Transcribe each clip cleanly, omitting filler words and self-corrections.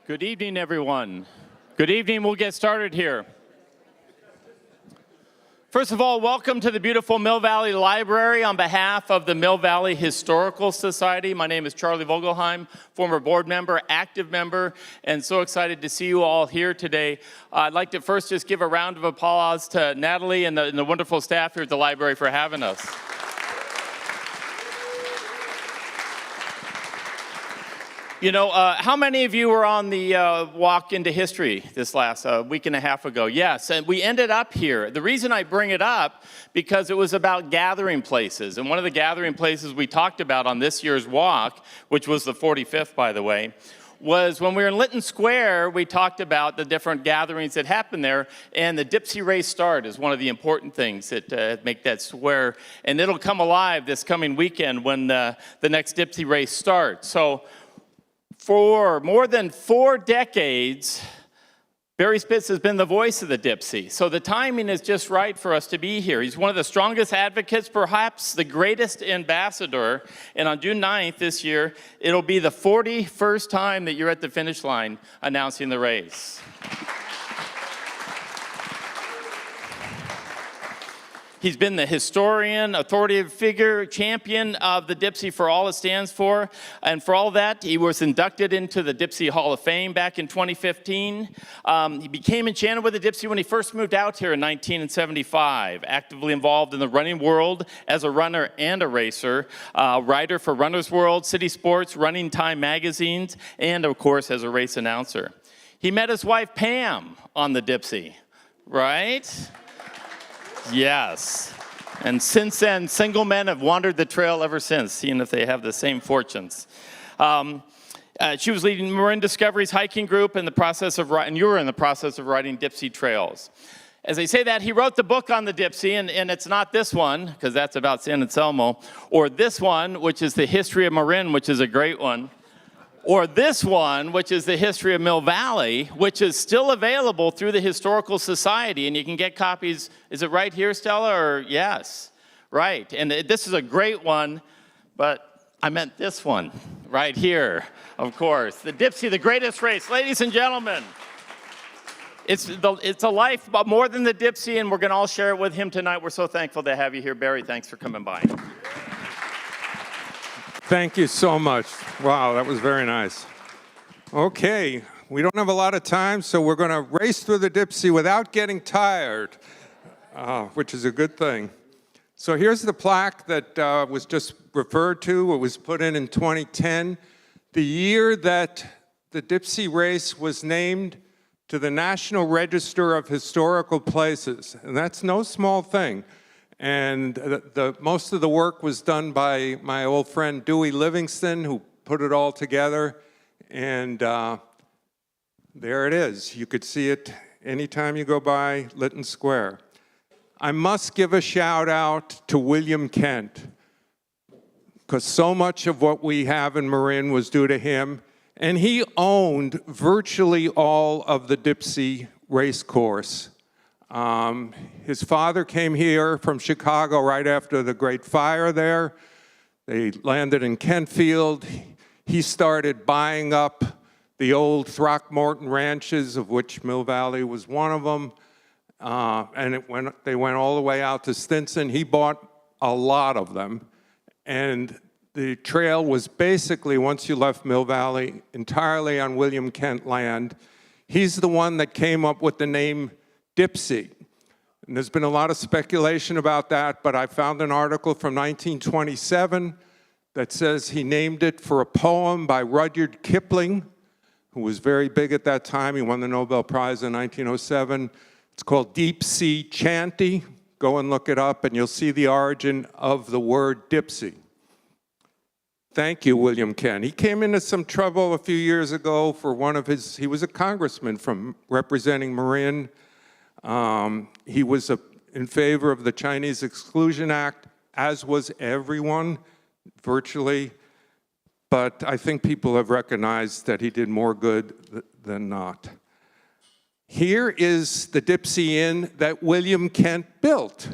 Good evening, everyone. Good evening. We'll get started here. First of all, welcome to the beautiful Mill Valley Library on behalf of the Mill Valley Historical Society. My name is Charlie Vogelheim, former board member, active member, and so excited to see you all here today. I'd like to first just give a round of applause to Natalie and the wonderful staff here at the library for having us. You know, how many of you were on the walk into history this last week and a half ago? Yes, and we ended up here. The reason I bring it up, because it was about gathering places. And one of the gathering places we talked about on this year's walk, which was the 45th, by the way, was when we were in Lytton Square, we talked about the different gatherings that happened there, and the Dipsea Race start is one of the important things that make that square, and it'll come alive this coming weekend when the next Dipsea Race starts. So, for more than 4 decades, Barry Spitz has been the voice of the Dipsea. So the timing is just right for us to be here. He's one of the strongest advocates, perhaps the greatest ambassador. And on June 9th this year, it'll be the 41st time that you're at the finish line announcing the race. He's been the historian, authoritative figure, champion of the Dipsea for all it stands for. And for all that, he was inducted into the Dipsea Hall of Fame back in 2015. He became enchanted with the Dipsea when he first moved out here in 1975, actively involved in the running world as a runner and a racer, writer for Runner's World, City Sports, Running Time magazines, and of course as a race announcer. He met his wife Pam on the Dipsea, right? Yes. And since then, single men have wandered the trail ever since, seeing if they have the same fortunes. She was leading Marin Discovery's hiking group in the process of writing, and you were in the process of writing Dipsea Trails. As I say that, he wrote the book on the Dipsea, and it's not this one, because that's about San Anselmo, or this one, which is the history of Marin, which is a great one, or this one, which is the history of Mill Valley, which is still available through the Historical Society, and you can get copies. Is it right here, Stella, or yes? Right, and this is a great one, but I meant this one right here, of course. The Dipsea, the greatest race. Ladies and gentlemen, it's a life but more than the Dipsea, and we're going to all share it with him tonight. We're so thankful to have you here. Barry, thanks for coming by. Thank you so much. Wow, that was very nice. Okay, we don't have a lot of time, so we're going to race through the Dipsea without getting tired, which is a good thing. So here's the plaque that was just referred to. It was put in 2010, the year that the Dipsea Race was named to the National Register of Historical Places, and that's no small thing. And most of the work was done by my old friend Dewey Livingston, who put it all together. And there it is. You could see it anytime you go by Lytton Square. I must give a shout out to William Kent, because so much of what we have in Marin was due to him. And he owned virtually all of the Dipsea race course. His father came here from Chicago right after the Great Fire there. They landed in Kentfield. He started buying up the old Throckmorton ranches, of which Mill Valley was one of them. And they went all the way out to Stinson. He bought a lot of them. And the trail was basically, once you left Mill Valley, entirely on William Kent land. He's the one that came up with the name Dipsea. And there's been a lot of speculation about that, but I found an article from 1927 that says he named it for a poem by Rudyard Kipling, who was very big at that time. He won the Nobel Prize in 1907. It's called Deep Sea Chanty. Go and look it up, and you'll see the origin of the word Dipsea. Thank you, William Kent. He came into some trouble a few years ago for he was a congressman from representing Marin. He was in favor of the Chinese Exclusion Act, as was everyone, virtually. But I think people have recognized that he did more good than not. Here is the Dipsea Inn that William Kent built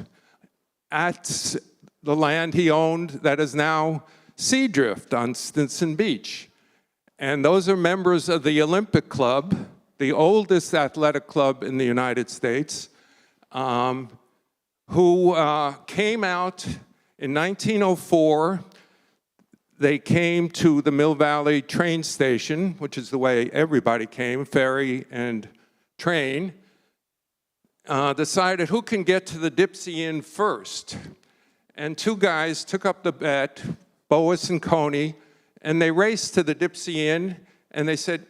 at the land he owned that is now Seadrift on Stinson Beach. And those are members of the Olympic Club, the oldest athletic club in the United States, who came out in 1904. They came to the Mill Valley train station, which is the way everybody came, ferry and train, decided who can get to the Dipsea Inn first. And two guys took up the bet, Boas and Coney, and they raced to the Dipsea Inn, and they said,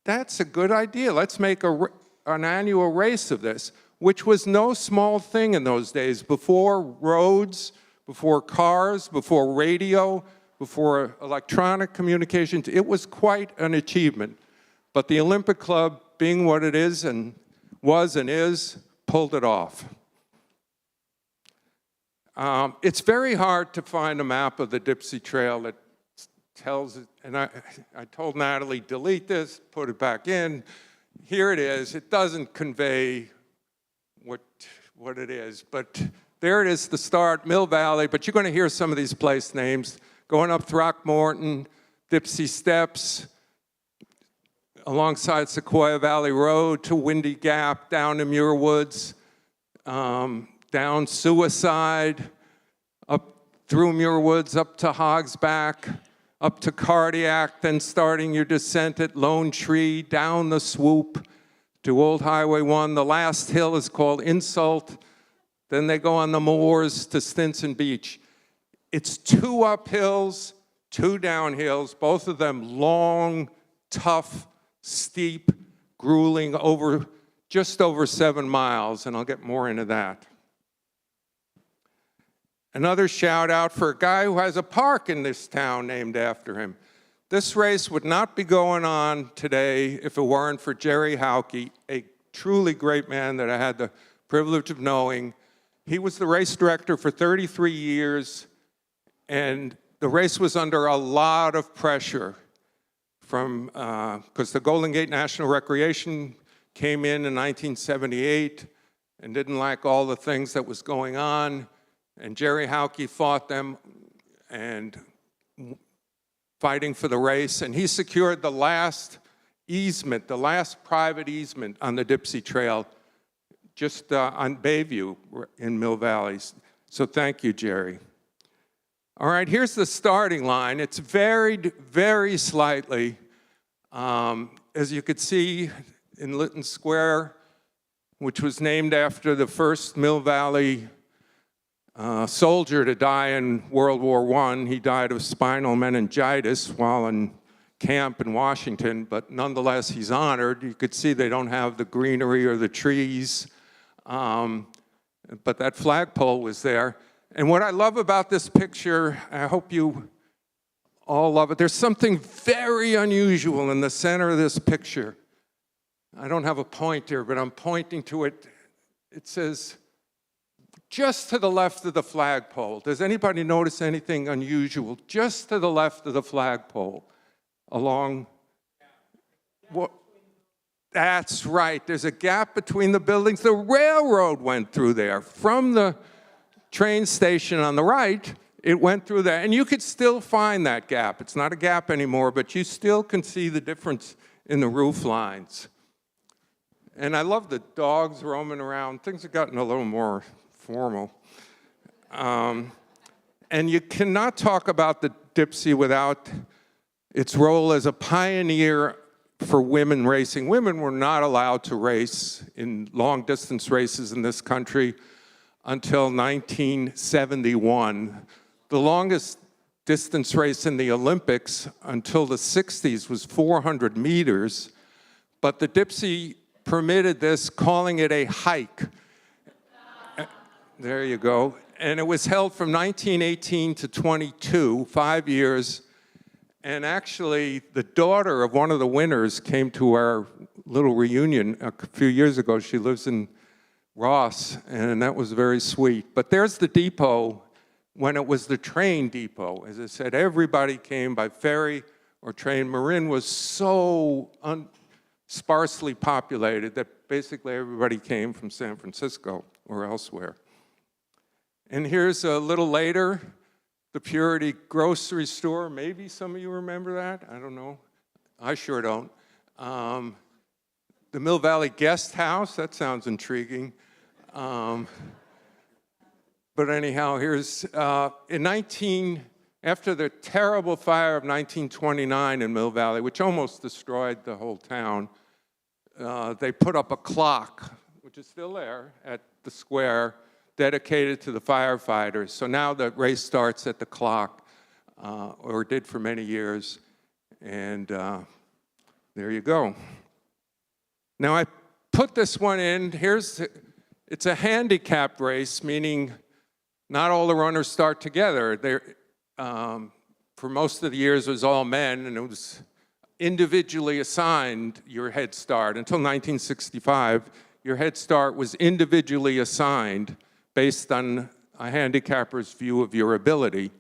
that's a good idea. Let's make an annual race of this, which was no small thing in those days. Before roads, before cars, before radio, before electronic communications, it was quite an achievement. But the Olympic Club, being what it is and was and is, pulled it off. It's very hard to find a map of the Dipsea Trail that tells it, and I told Natalie, delete this, put it back in. Here it is. It doesn't convey what it is, but there it is, the start, Mill Valley, but you're going to hear some of these place names, going up Throckmorton, Dipsea Steps, alongside Sequoia Valley Road to Windy Gap, down to Muir Woods, down Suicide, up through Muir Woods, up to Hogsback, up to Cardiac, then starting your descent at Lone Tree, down the swoop to Old Highway 1. The last hill is called Insult. Then they go on the moors to Stinson Beach. It's 2 uphills, 2 downhills, both of them long, tough, steep, grueling, just over 7 miles, and I'll get more into that. Another shout out for a guy who has a park in this town named after him. This race would not be going on today if it weren't for Jerry Hauke, a truly great man that I had the privilege of knowing. He was the race director for 33 years, and the race was under a lot of pressure from, because the Golden Gate National Recreation came in 1978 and didn't like all the things that was going on. And Jerry Hauke fought them and fighting for the race. And he secured the last easement, the last private easement on the Dipsea Trail, just on Bayview in Mill Valley. So thank you, Jerry. All right, here's the starting line. It's varied very slightly. As you could see in Lytton Square, which was named after the first Mill Valley soldier to die in World War I. He died of spinal meningitis while in camp in Washington, but nonetheless, he's honored. You could see they don't have the greenery or the trees, but that flagpole was there. And what I love about this picture, I hope you all love it, there's something very unusual in the center of this picture. I don't have a pointer, but I'm pointing to it. It says, just to the left of the flagpole. Does anybody notice anything unusual? Just to the left of the flagpole, along, what? That's right, there's a gap between the buildings. The railroad went through there. From the train station on the right, it went through there. And you could still find that gap. It's not a gap anymore, but you still can see the difference in the roof lines. And I love the dogs roaming around. Things have gotten a little more formal. And you cannot talk about the Dipsea without its role as a pioneer for women racing. Women were not allowed to race in long-distance races in this country until 1971. The longest distance race in the Olympics until the 60s was 400 meters, but the Dipsea permitted this, calling it a hike. There you go. And it was held from 1918 to 22, 5 years. And actually, the daughter of one of the winners came to our little reunion a few years ago. She lives in Ross, and that was very sweet. But there's the depot when it was the train depot. As I said, everybody came by ferry or train. Marin was so sparsely populated that basically everybody came from San Francisco or elsewhere. And here's a little later, the Purity grocery store. Maybe some of you remember that, I don't know. I sure don't. The Mill Valley Guest House, that sounds intriguing. But anyhow, here's, after the terrible fire of 1929 in Mill Valley, which almost destroyed the whole town, they put up a clock, which is still there at the square, dedicated to the firefighters. So now the race starts at the clock, or did for many years, and there you go. Now I put this one in, it's a handicap race, meaning not all the runners start together. For most of the years it was all men, and it was individually assigned your head start. Until 1965, your head start was individually assigned based on a handicapper's view of your ability.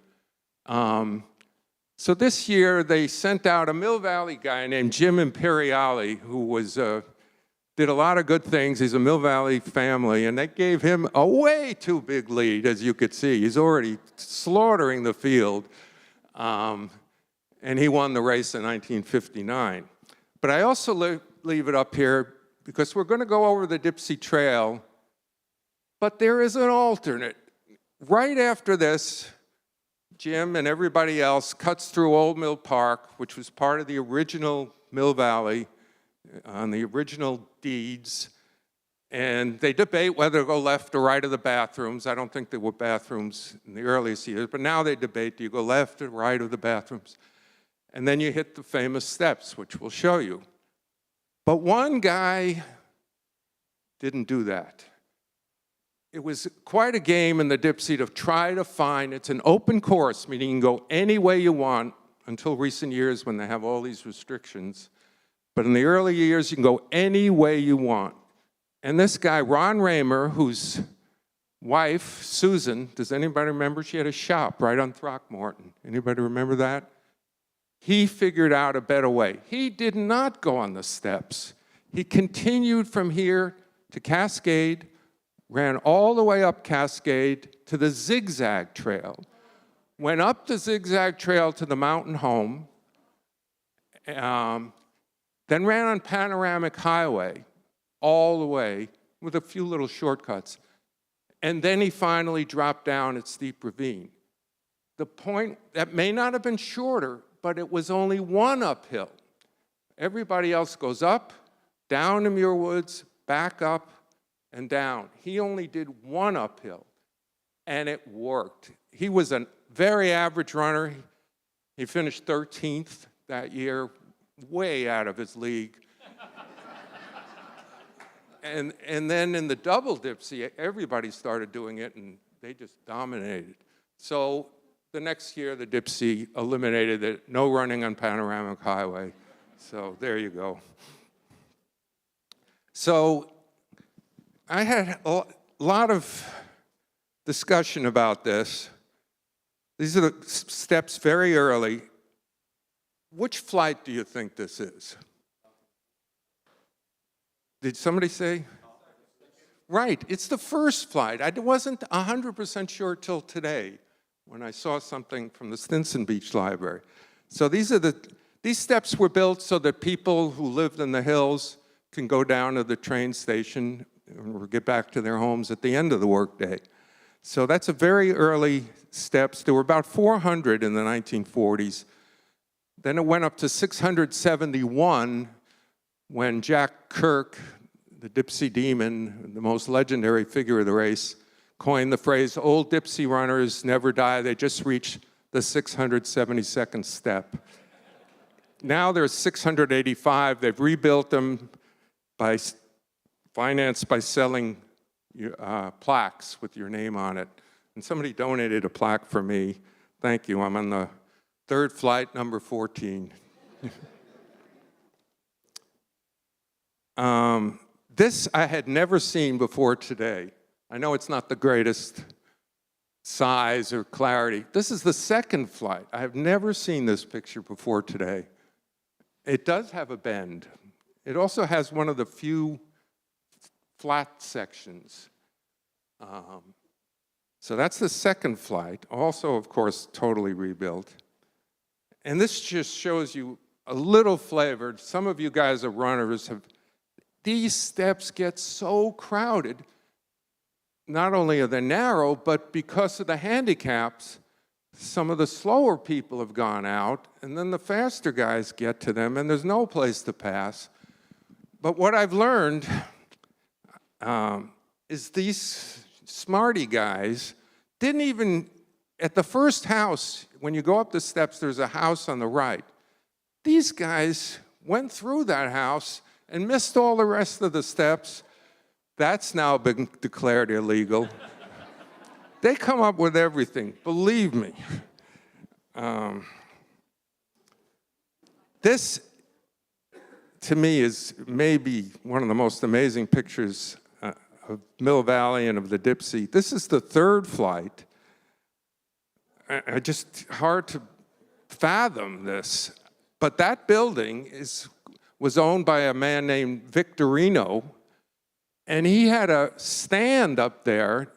So this year they sent out a Mill Valley guy named Jim Imperiali, who did a lot of good things. He's a Mill Valley family, and they gave him a way too big lead, as you could see. He's already slaughtering the field, and he won the race in 1959. But I also leave it up here because we're going to go over the Dipsea Trail, but there is an alternate. Right after this, Jim and everybody else cuts through Old Mill Park, which was part of the original Mill Valley, on the original deeds, and they debate whether to go left or right of the bathrooms. I don't think there were bathrooms in the earliest years, but now they debate, do you go left or right of the bathrooms? And then you hit the famous steps, which we'll show you. But one guy didn't do that. It was quite a game in the Dipsea to try to find, it's an open course, meaning you can go any way you want, until recent years when they have all these restrictions. But in the early years, you can go any way you want. And this guy, Ron Raymer, whose wife, Susan, does anybody remember? She had a shop right on Throckmorton. Anybody remember that? He figured out a better way. He did not go on the steps. He continued from here to Cascade, ran all the way up Cascade to the Zigzag Trail, went up the Zigzag Trail to the mountain home, then ran on Panoramic Highway all the way with a few little shortcuts. And then he finally dropped down at Steep Ravine. The point, that may not have been shorter, but it was only one uphill. Everybody else goes up, down to Muir Woods, back up, and down. He only did one uphill, and it worked. He was a very average runner. He finished 13th that year, way out of his league. and then in the double Dipsea, everybody started doing it, and they just dominated. So the next year, the Dipsea eliminated it, no running on Panoramic Highway. So there you go. So I had a lot of discussion about this. These are the steps very early. Which flight do you think this is? Did somebody say? Right, it's the first flight. I wasn't 100% sure till today when I saw something from the Stinson Beach Library. So these steps were built so that people who lived in the hills can go down to the train station or get back to their homes at the end of the workday. So that's a very early steps. There were about 400 in the 1940s. Then it went up to 671 when Jack Kirk, the Dipsea Demon, the most legendary figure of the race, coined the phrase, "Old Dipsea runners never die, they just reach the 672nd step." Now there's 685. They've rebuilt them financed by selling plaques with your name on it. And somebody donated a plaque for me. Thank you. I'm on the third flight, number 14. This I had never seen before today. I know it's not the greatest size or clarity. This is the second flight. I have never seen this picture before today. It does have a bend. It also has one of the few flat sections. So that's the second flight. Also, of course, totally rebuilt. And this just shows you a little flavored. Some of you guys are runners. These steps get so crowded. Not only are they narrow, but because of the handicaps, some of the slower people have gone out, and then the faster guys get to them, and there's no place to pass. But what I've learned is these smarty guys didn't even, at the first house, when you go up the steps, there's a house on the right. These guys went through that house and missed all the rest of the steps. That's now been declared illegal. They come up with everything, believe me. This, to me, is maybe one of the most amazing pictures of Mill Valley and of the Dipsea. This is the third flight. Just hard to fathom this. But that building was owned by a man named Victorino, and he had a stand up there.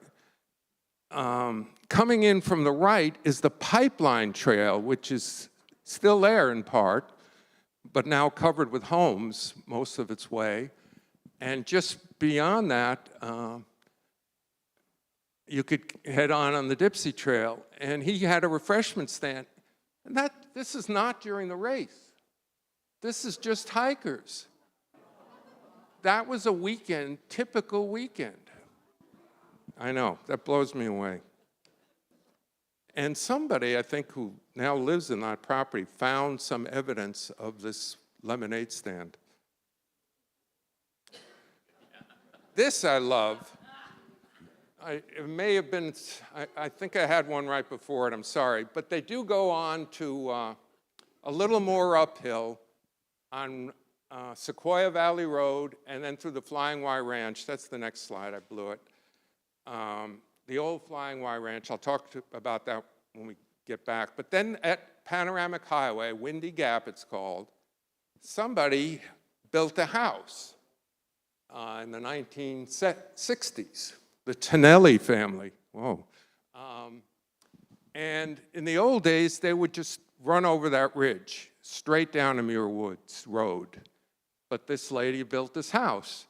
Coming in from the right is the Pipeline Trail, which is still there in part, but now covered with homes most of its way. And just beyond that, you could head on the Dipsea Trail. And he had a refreshment stand. And this is not during the race. This is just hikers. That was a weekend, typical weekend. I know, that blows me away. And somebody, I think, who now lives in that property found some evidence of this lemonade stand. This I love. It may have been, I think I had one right before it, I'm sorry. But they do go on to a little more uphill on Sequoia Valley Road and then through the Flying Y Ranch. That's the next slide, I blew it. The old Flying Y Ranch, I'll talk about that when we get back. But then at Panoramic Highway, Windy Gap it's called, somebody built a house in the 1960s, the Tonelli family. Whoa. And in the old days, they would just run over that ridge, straight down to Muir Woods Road. But this lady built this house.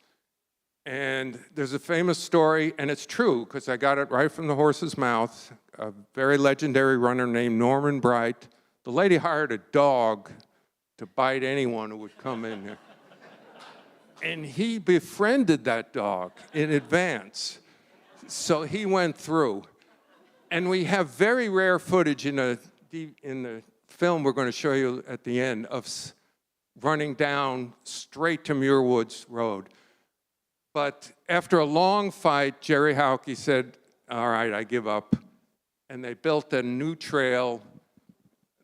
And there's a famous story, and it's true, because I got it right from the horse's mouth, a very legendary runner named Norman Bright. The lady hired a dog to bite anyone who would come in there. And he befriended that dog in advance. So he went through. And we have very rare footage in the film we're going to show you at the end of running down straight to Muir Woods Road. But after a long fight, Jerry Hauke said, all right, I give up. And they built a new trail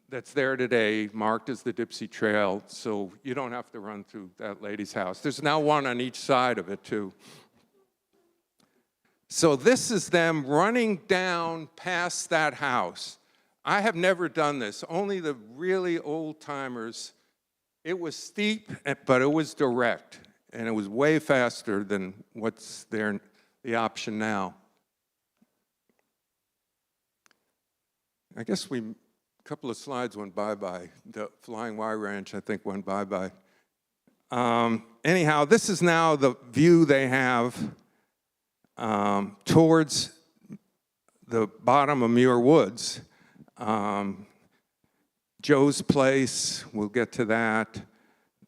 that's there today, marked as the Dipsea Trail, so you don't have to run through that lady's house. There's now one on each side of it, too. So this is them running down past that house. I have never done this. Only the really old-timers. It was steep, but it was direct. And it was way faster than what's there, the option now. I guess a couple of slides went bye-bye. The Flying Y Ranch, I think, went bye-bye. Anyhow, this is now the view they have towards the bottom of Muir Woods. Joe's Place, we'll get to that.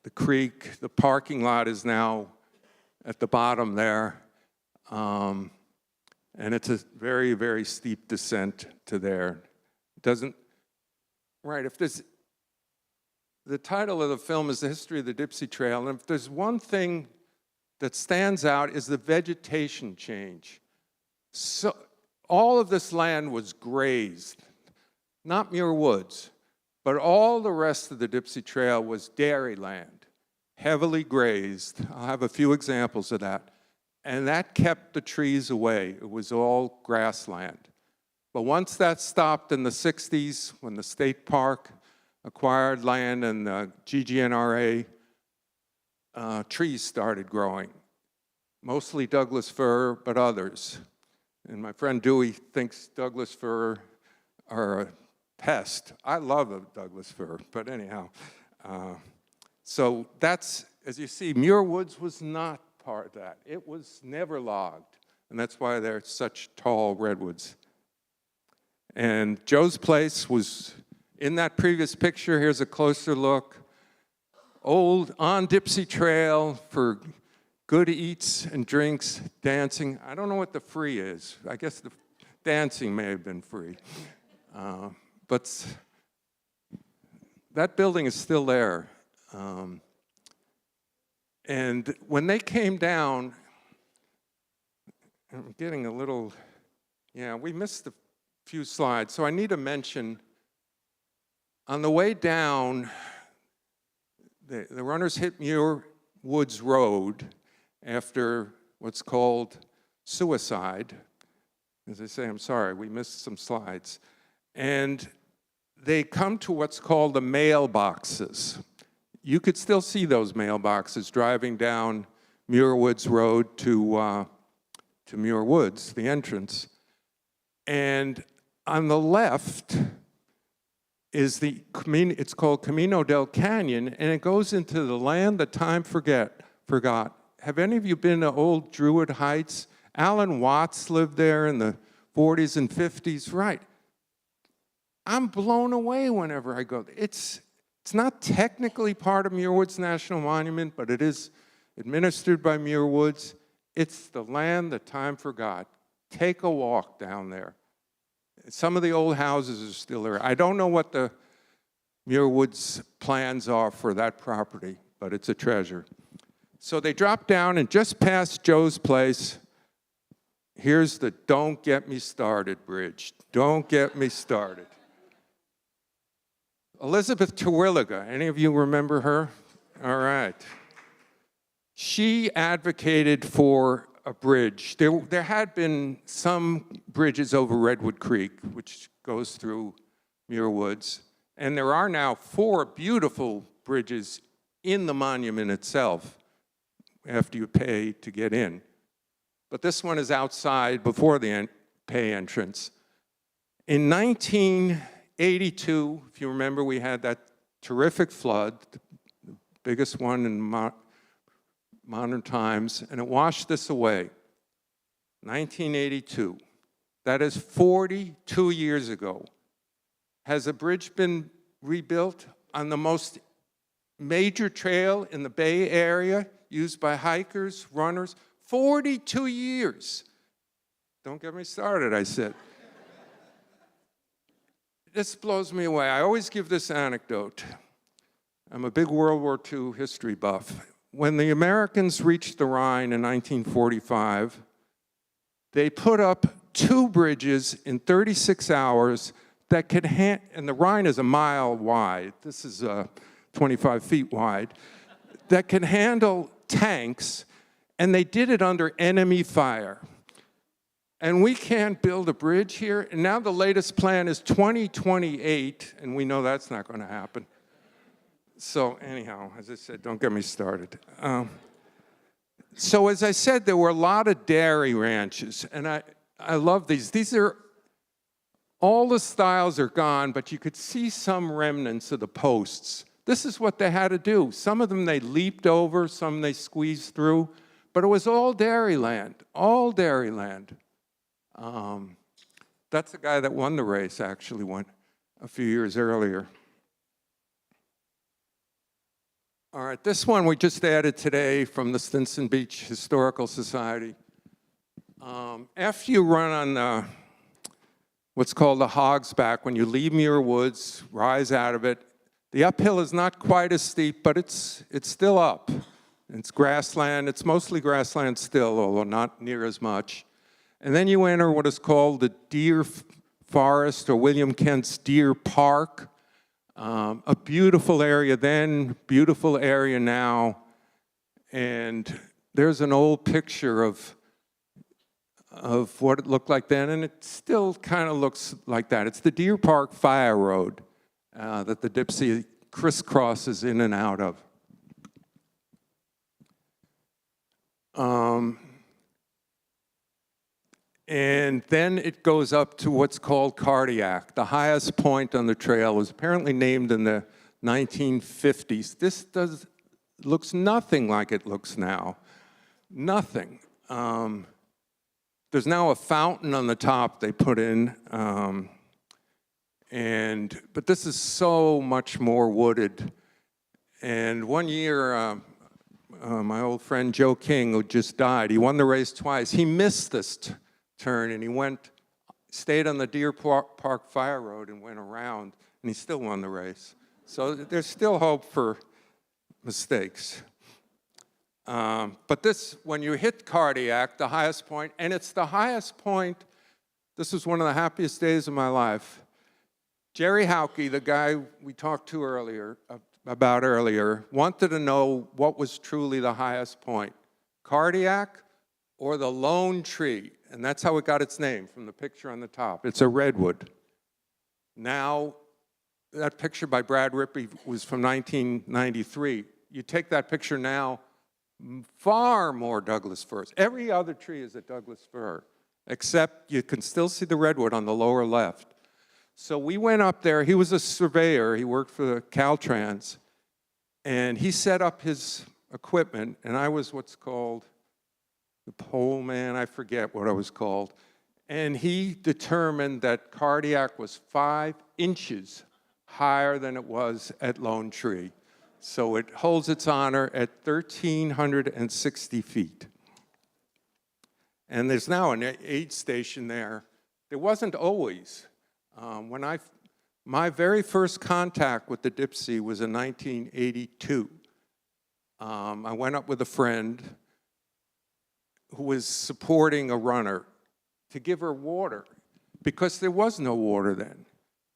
The creek, the parking lot is now at the bottom there. And it's a very, very steep descent to there. It doesn't, right, if there's, the title of the film is The History of the Dipsea Trail, and if there's one thing that stands out is the vegetation change. So all of this land was grazed, not Muir Woods, but all the rest of the Dipsea Trail was dairy land, heavily grazed. I'll have a few examples of that. And that kept the trees away. It was all grassland. But once that stopped in the 60s, when the state park acquired land and the GGNRA, trees started growing. Mostly Douglas fir, but others. And my friend Dewey thinks Douglas fir are a pest. I love a Douglas fir, but anyhow. So that's, as you see, Muir Woods was not part of that. It was never logged, and that's why they're such tall redwoods. And Joe's place was in that previous picture. Here's a closer look. Old on Dipsea Trail for good eats and drinks, dancing. I don't know what the free is. I guess the dancing may have been free. But that building is still there. And when they came down, I'm getting a little, yeah, we missed a few slides. So I need to mention, on the way down, the runners hit Muir Woods Road after what's called suicide. As I say, I'm sorry, we missed some slides. And they come to what's called the mailboxes. You could still see those mailboxes driving down Muir Woods Road to Muir Woods, the entrance. And on the left is it's called Camino del Canyon, and it goes into the land that time forgot. Have any of you been to old Druid Heights? Alan Watts lived there in the 40s and 50s, right? I'm blown away whenever I go. It's not technically part of Muir Woods National Monument, but it is administered by Muir Woods. It's the land that time forgot. Take a walk down there. Some of the old houses are still there. I don't know what the Muir Woods plans are for that property, but it's a treasure. So they drop down, and just past Joe's place, here's the Don't Get Me Started bridge. Don't get me started. Elizabeth Terwilliger, any of you remember her? All right. She advocated for a bridge. There had been some bridges over Redwood Creek, which goes through Muir Woods, and there are now 4 beautiful bridges in the monument itself after you pay to get in. But this one is outside before the pay entrance. In 1982, if you remember, we had that terrific flood, the biggest one in modern times, and it washed this away. 1982. That is 42 years ago. Has a bridge been rebuilt on the most major trail in the Bay Area, used by hikers, runners? 42 years. Don't get me started, I said. This blows me away. I always give this anecdote. I'm a big World War II history buff. When the Americans reached the Rhine in 1945, they put up 2 bridges in 36 hours that could and the Rhine is a mile wide. This is 25 feet wide. That can handle tanks, and they did it under enemy fire. And we can't build a bridge here, and now the latest plan is 2028, and we know that's not going to happen. So anyhow, as I said, don't get me started. So as I said, there were a lot of dairy ranches, and I love these. These are, all the styles are gone, but you could see some remnants of the posts. This is what they had to do. Some of them they leaped over, some they squeezed through, but it was all dairy land, all dairy land. That's the guy that won the race, actually, went a few years earlier. All right, this one we just added today from the Stinson Beach Historical Society. After you run on what's called the Hog's Back, when you leave Muir Woods, rise out of it, the uphill is not quite as steep, but it's still up. It's grassland. It's mostly grassland still, although not near as much. And then you enter what is called the Deer Forest, or William Kent's Deer Park. A beautiful area then, beautiful area now. And there's an old picture of what it looked like then, and it still kind of looks like that. It's the Deer Park Fire Road that the Dipsea crisscrosses in and out of. And then it goes up to what's called Cardiac. The highest point on the trail was apparently named in the 1950s. This looks nothing like it looks now. Nothing. There's now a fountain on the top they put in, but this is so much more wooded. And one year, my old friend Joe King, who just died, he won the race twice. He missed this turn, and he stayed on the Deer Park Fire Road and went around, and he still won the race. So there's still hope for mistakes. But this, when you hit Cardiac, the highest point, and it's the highest point, this was one of the happiest days of my life. Jerry Hauke, the guy we talked to about earlier, wanted to know what was truly the highest point, Cardiac or the Lone Tree, and that's how it got its name, from the picture on the top. It's a redwood. Now, that picture by Brad Rippey was from 1993. You take that picture now, far more Douglas firs. Every other tree is a Douglas fir, except you can still see the redwood on the lower left. So we went up there. He was a surveyor. He worked for the Caltrans. And he set up his equipment, and I was what's called the pole man. I forget what I was called. And he determined that Cardiac was 5 inches higher than it was at Lone Tree. So it holds its honor at 1,360 feet. And there's now an aid station there. There wasn't always. My very first contact with the Dipsea was in 1982. I went up with a friend who was supporting a runner to give her water, because there was no water then.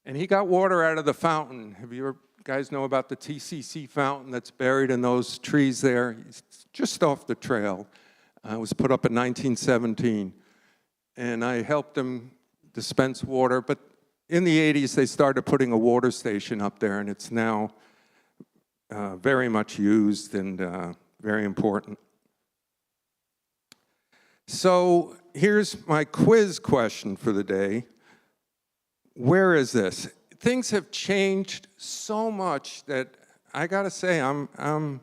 And he got water out of the fountain. Have you guys know about the TCC fountain that's buried in those trees there? It's just off the trail. It was put up in 1917. And I helped him dispense water. But in the 80s, they started putting a water station up there, and it's now very much used and very important. So here's my quiz question for the day. Where is this? Things have changed so much that I gotta say I'm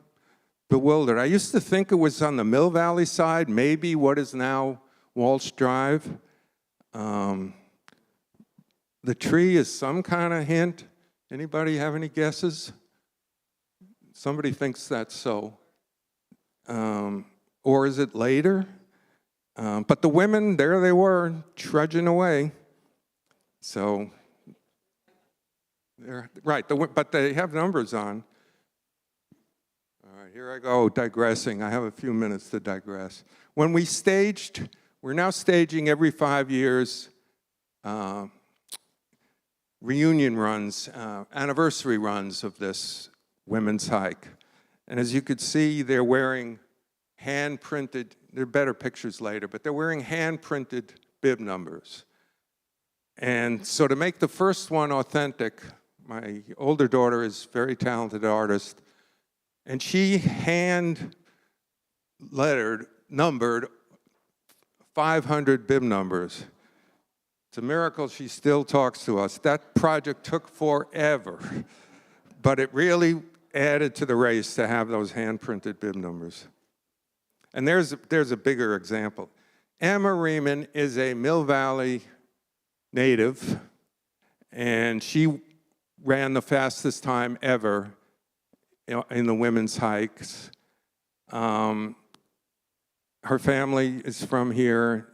bewildered. I used to think it was on the Mill Valley side, maybe what is now Walsh Drive. The tree is some kind of hint. Anybody have any guesses? Somebody thinks that's so. Or is it later? But the women, there they were, trudging away. So, right, but they have numbers on. All right, here I go, digressing. I have a few minutes to digress. When we staged, we're now staging every 5 years reunion runs, anniversary runs of this women's hike. And as you could see, they're wearing hand-printed, there are better pictures later, but they're wearing hand-printed bib numbers. And so to make the first one authentic, my older daughter is a very talented artist, and she numbered 500 bib numbers. It's a miracle she still talks to us. That project took forever, but it really added to the race to have those hand-printed bib numbers. And there's a bigger example. Emma Riemann is a Mill Valley native, and she ran the fastest time ever in the women's hikes. Her family is from here.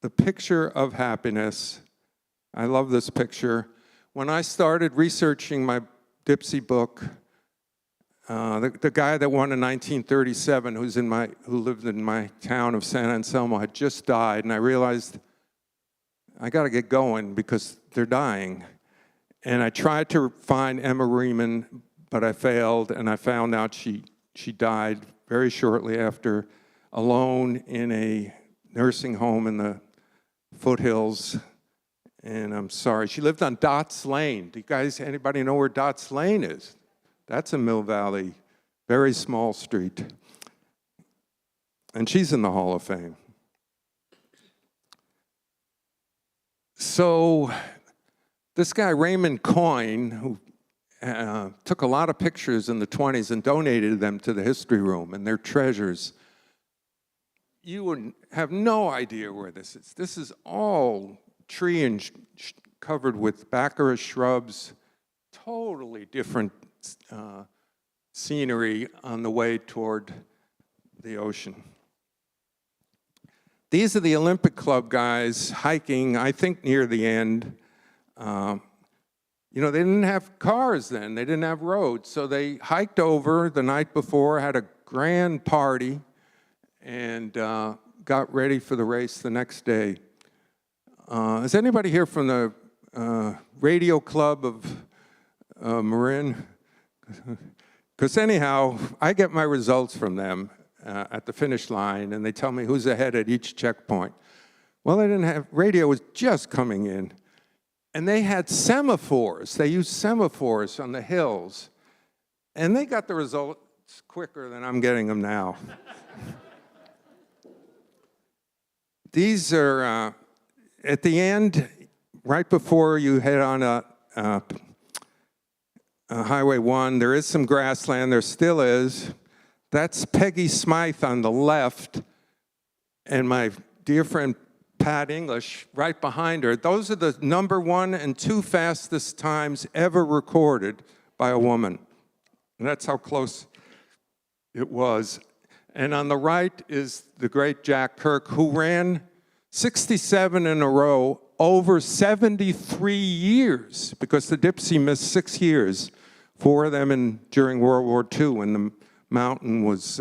The picture of happiness, I love this picture. When I started researching my Dipsea book, the guy that won in 1937, who lived in my town of San Anselmo, had just died, and I realized I got to get going because they're dying. And I tried to find Emma Riemann, but I failed, and I found out she died very shortly after, alone in a nursing home in the foothills. And I'm sorry, she lived on Dots Lane. Do you guys, anybody know where Dots Lane is? That's a Mill Valley, very small street. And she's in the Hall of Fame. So this guy, Raymond Coyne, who took a lot of pictures in the 20s and donated them to the history room, and they're treasures. You would have no idea where this is. This is all tree and covered with baccarat shrubs, totally different scenery on the way toward the ocean. These are the Olympic Club guys hiking, I think near the end. You know, they didn't have cars then, they didn't have roads, so they hiked over the night before, had a grand party, and got ready for the race the next day. Is anybody here from the radio club of Marin? Because anyhow, I get my results from them at the finish line, and they tell me who's ahead at each checkpoint. Well, they didn't have, radio was just coming in. And they had semaphores. They used semaphores on the hills. And they got the results quicker than I'm getting them now. These are, at the end, right before you head on a Highway 1, there is some grassland, there still is. That's Peggy Smythe on the left, and my dear friend Pat English right behind her. Those are the #1 and 2 fastest times ever recorded by a woman. And that's how close it was. And on the right is the great Jack Kirk, who ran 67 in a row over 73 years, because the Dipsea missed 6 years, 4 of them during World War II, when the mountain was,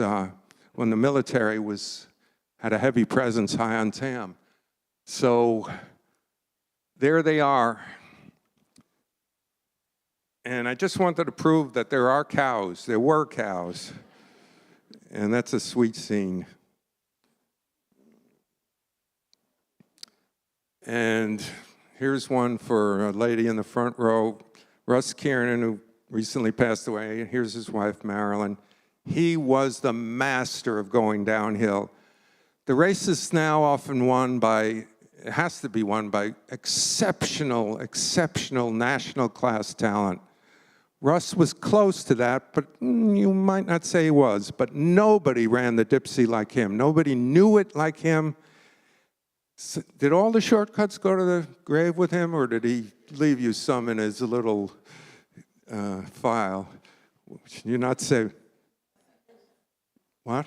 when the military had a heavy presence high on Tam. So there they are. And I just wanted to prove that there are cows. There were cows. And that's a sweet scene. And here's one for a lady in the front row, Russ Kiernan, who recently passed away. Here's his wife, Marilyn. He was the master of going downhill. The race is now often won by, it has to be won by exceptional national class talent. Russ was close to that, but you might not say he was, but nobody ran the Dipsea like him. Nobody knew it like him. So, did all the shortcuts go to the grave with him, or did he leave you some in his little file? You're not say, what?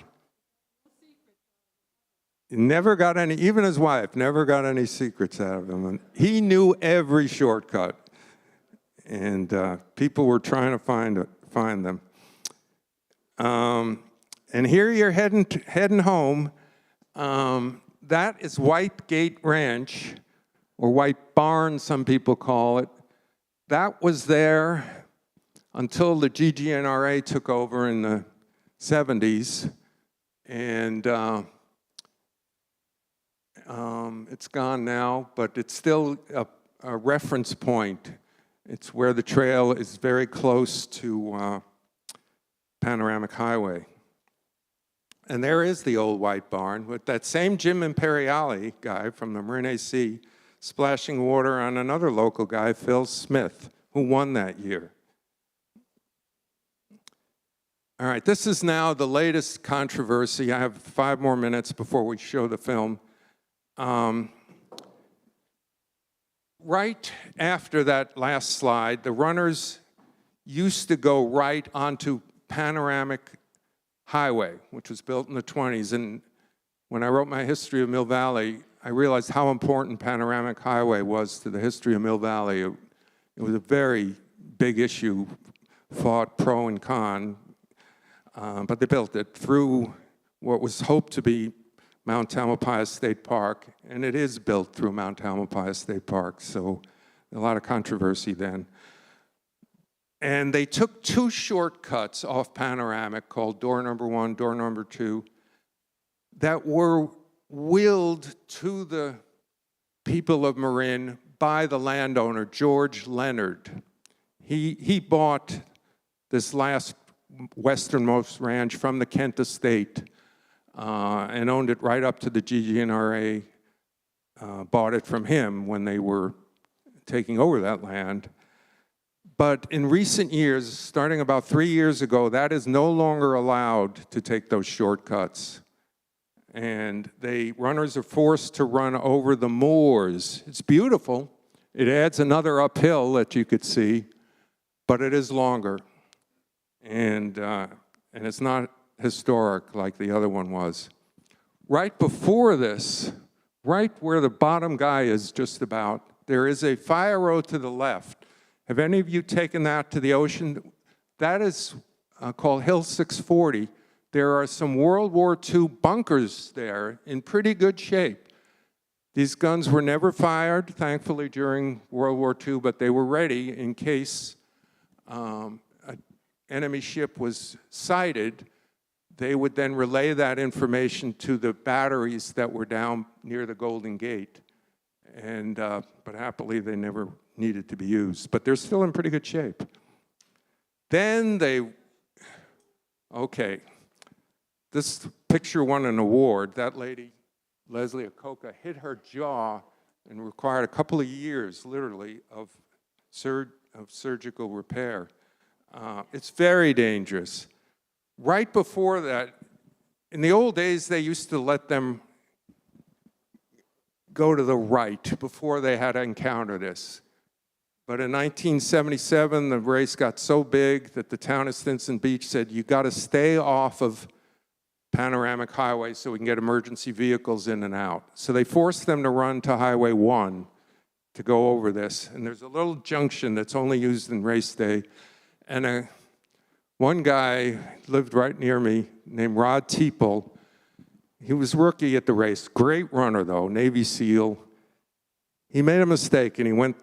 He never got any, even his wife never got any secrets out of him. And he knew every shortcut. And people were trying to find them. And here you're heading home. That is White Gate Ranch, or White Barn, some people call it. That was there until the GGNRA took over in the 70s. And it's gone now, but it's still a reference point. It's where the trail is very close to Panoramic Highway. And there is the old White Barn with that same Jim Imperiale guy from the Marin AC splashing water on another local guy, Phil Smith, who won that year. All right, this is now the latest controversy. I have 5 more minutes before we show the film. Right after that last slide, the runners used to go right onto Panoramic Highway, which was built in the 20s. And when I wrote my history of Mill Valley, I realized how important Panoramic Highway was to the history of Mill Valley. It was a very big issue, fought pro and con, but they built it through what was hoped to be Mount Tamalpais State Park, and it is built through Mount Tamalpais State Park, so a lot of controversy then. And they took 2 shortcuts off Panoramic called door number 1, door number 2, that were willed to the people of Marin by the landowner, George Leonard. He bought this last westernmost ranch from the Kent estate and owned it right up to the GGNRA, bought it from him when they were taking over that land. But in recent years, starting about 3 years ago, that is no longer allowed to take those shortcuts. And runners are forced to run over the moors. It's beautiful. It adds another uphill that you could see, but it is longer. And it's not historic like the other one was. Right before this, right where the bottom guy is just about, there is a fire road to the left. Have any of you taken that to the ocean? That is called Hill 640. There are some World War II bunkers there in pretty good shape. These guns were never fired, thankfully, during World War II, but they were ready in case an enemy ship was sighted. They would then relay that information to the batteries that were down near the Golden Gate. But happily, they never needed to be used. But they're still in pretty good shape. Then okay. This picture won an award. That lady, Leslie Akoka, hit her jaw and required a couple of years, literally, of surgical repair. It's very dangerous. Right before that, in the old days, they used to let them go to the right before they had to encounter this. But in 1977, the race got so big that the town of Stinson Beach said, you got to stay off of Panoramic Highway so we can get emergency vehicles in and out. So they forced them to run to Highway 1 to go over this. And there's a little junction that's only used in race day. And one guy lived right near me named Rod Teeple. He was rookie at the race. Great runner, though, Navy SEAL. He made a mistake, and he went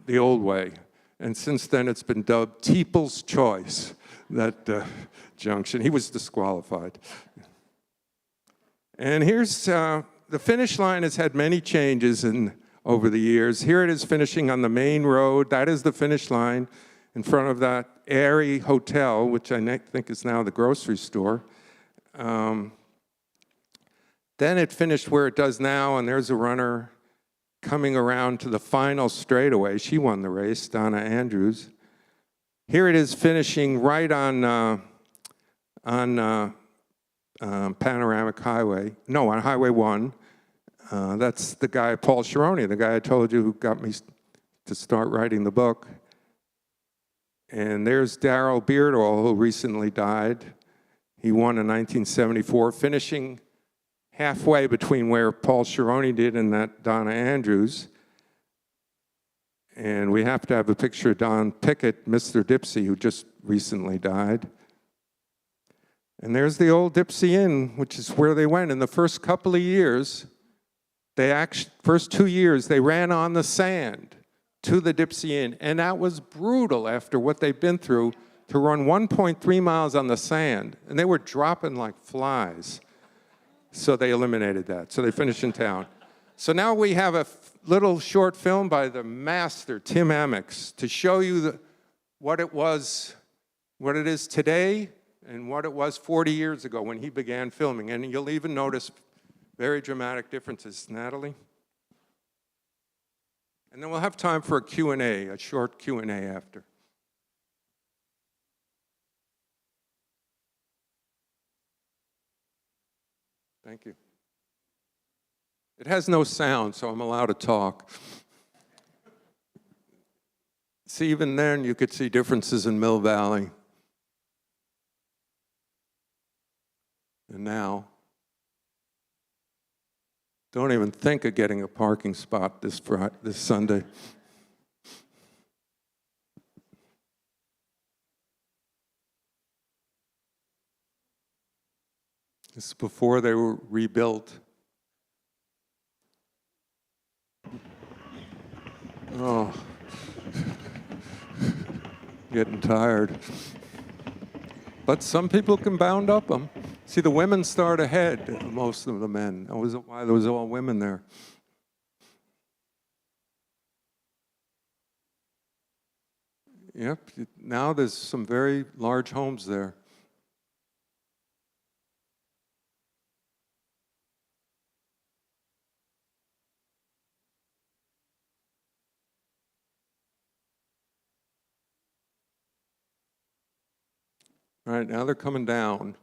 the old way. And since then, it's been dubbed Teeple's Choice, that junction. He was disqualified. And here's the finish line has had many changes over the years. Here it is finishing on the main road. That is the finish line in front of that airy hotel, which I think is now the grocery store. Then it finished where it does now, and there's a runner coming around to the final straightaway. She won the race, Donna Andrews. Here it is finishing right on Panoramic Highway. No, on Highway 1. That's the guy, Paul Sharoni, the guy I told you who got me to start writing the book. And there's Darrell Beardall, who recently died. He won in 1974, finishing halfway between where Paul Sharoni did and that Donna Andrews. And we have to have a picture of Don Pickett, Mr. Dipsea, who just recently died. And there's the old Dipsea Inn, which is where they went. In the first couple of years, first 2 years, they ran on the sand to the Dipsea Inn. And that was brutal after what they've been through to run 1.3 miles on the sand. And they were dropping like flies. So they eliminated that. So they finished in town. So now we have a little short film by the master, Tim Amex, to show you what it is today and what it was 40 years ago when he began filming. And you'll even notice very dramatic differences. Natalie? And then we'll have time for a Q&A, a short Q&A after. Thank you. It has no sound, so I'm allowed to talk. See, even then, you could see differences in Mill Valley. And now, don't even think of getting a parking spot this Sunday. This is before they were rebuilt. Oh, getting tired. But some people can bound up them. See, the women start ahead of most of the men. That was why there was all women there. Yep, now there's some very large homes there. All right, now they're coming down.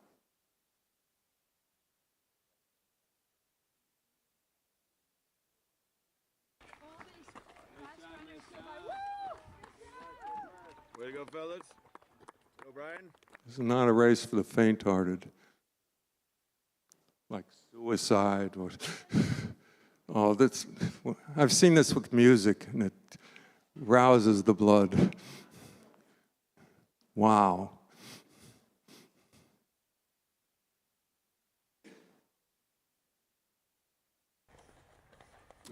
Way to go, fellas. Go, Brian. This is not a race for the faint-hearted, like suicide or. Oh, that's. I've seen this with music, and it rouses the blood. Wow.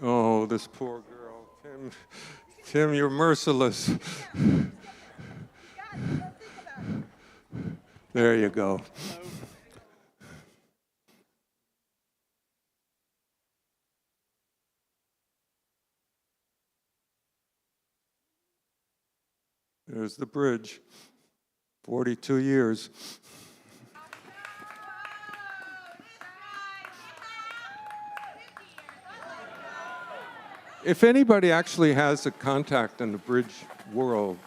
Oh, this poor girl. Tim, you're merciless. There you go. There's the bridge. 42 years. If anybody actually has a contact in the bridge world,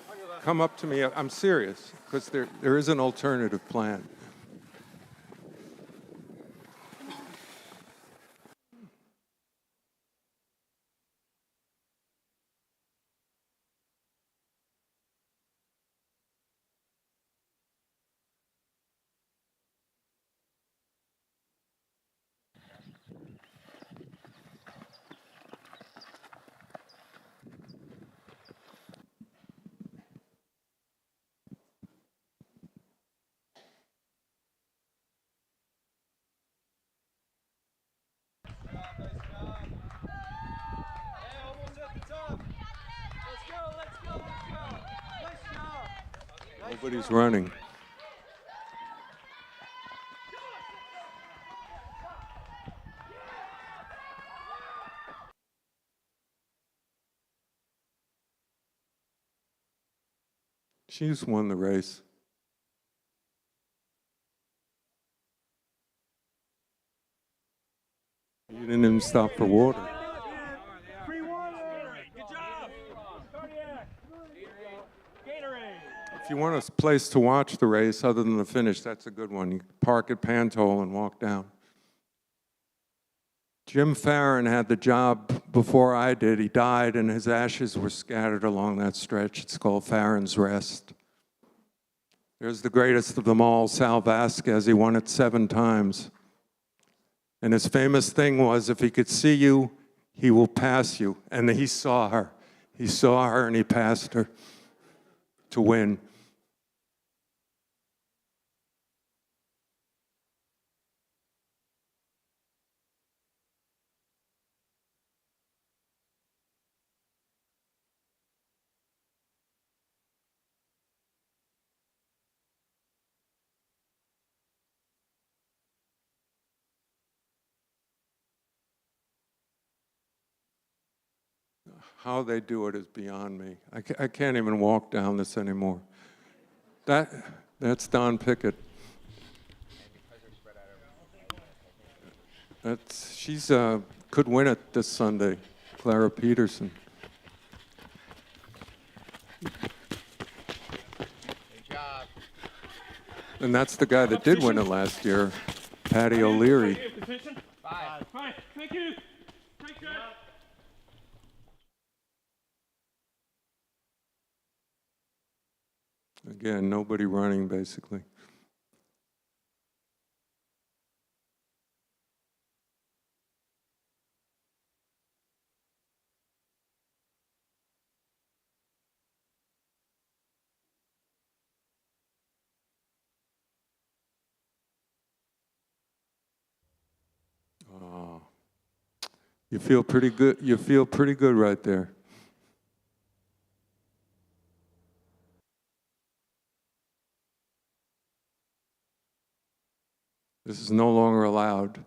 come up to me. I'm serious, because there is an alternative plan. Nobody's running. She's won the race. You didn't even stop for water. Free water. Good job. Gatorade. If you want a place to watch the race other than the finish, that's a good one. You park at Pantole and walk down. Jim Farron had the job before I did. He died, and his ashes were scattered along that stretch. It's called Farron's Rest. There's the greatest of them all, Sal Vasquez. He won it 7 times. And his famous thing was, if he could see you, he will pass you. And he saw her. He saw her, and he passed her to win. How they do it is beyond me. I can't even walk down this anymore. That's Don Pickett. She's could win it this Sunday, Clara Peterson. Good job. And that's the guy that did win it last year, Patty O'Leary. Five. Thank you. Thank you. Again, nobody running, basically. Oh, you feel pretty good. You feel pretty good right there. This is no longer allowed.